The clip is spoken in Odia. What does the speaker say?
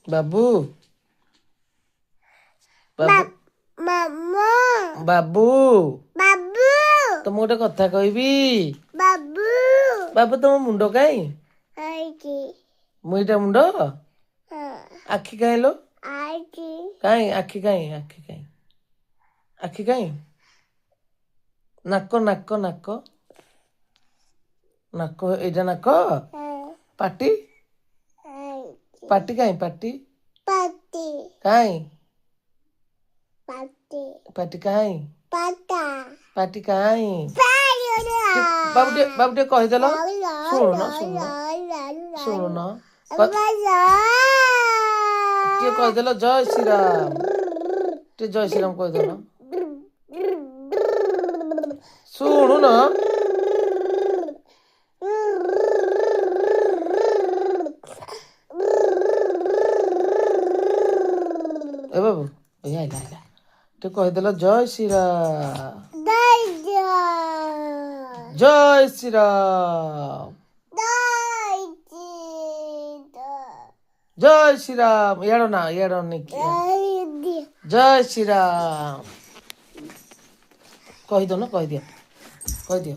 ବାବୁ ବାବୁ ମାମା ବାବୁ ବାବୁ ତମକୁ ଗୋଟେ କଥା କହିବି। ବାବୁ ବାବୁ ତମ ମୁଣ୍ଡ କାଇଁ? ଆଇକି ମୁଇଟା ମୁଣ୍ଡ ଆଖି କାଇଁ ଲୋ? ଆଇକି କାଇଁ ଆଖି କାଇଁ ଆଖି କାଇଁ ଆଖି କାଇଁ? ନାକ ନାକ ନାକ ନାକ ଏଇଟା ନାକ ପାଟି ପାଟି କାଇଁ ପାଟି ପାଟି କାଇଁ ପାଟି ପାଟି କାଇଁ ପାଟା ପାଟି କାଇଁ ବାବୁ ଟିକେ କହିଦେଲ। ଶୁଣୁନ ଶୁଣୁନ ଶୁଣୁନ ଟିକେ କହିଦେଲ ଜୟ ଶ୍ରୀରାମ। ଟିକେ ଜୟ ଶ୍ରୀରାମ କହିଦେଲ। ଶୁଣୁନ ଏ ବାବୁ ଆଇଲା ଆଇଲା ଟିକେ କହିଦେଲ ଜୟ ଶ୍ରୀରାମ ଜୟ ଶ୍ରୀରାମ ଜୟ ଶ୍ରୀରାମ ଇଆଡ଼ ନା ଇଆଡ଼ ନେଇକି ଜୟ ଶ୍ରୀରାମ କହିଦିଅ ନା କହିଦିଅ କହିଦିଅ।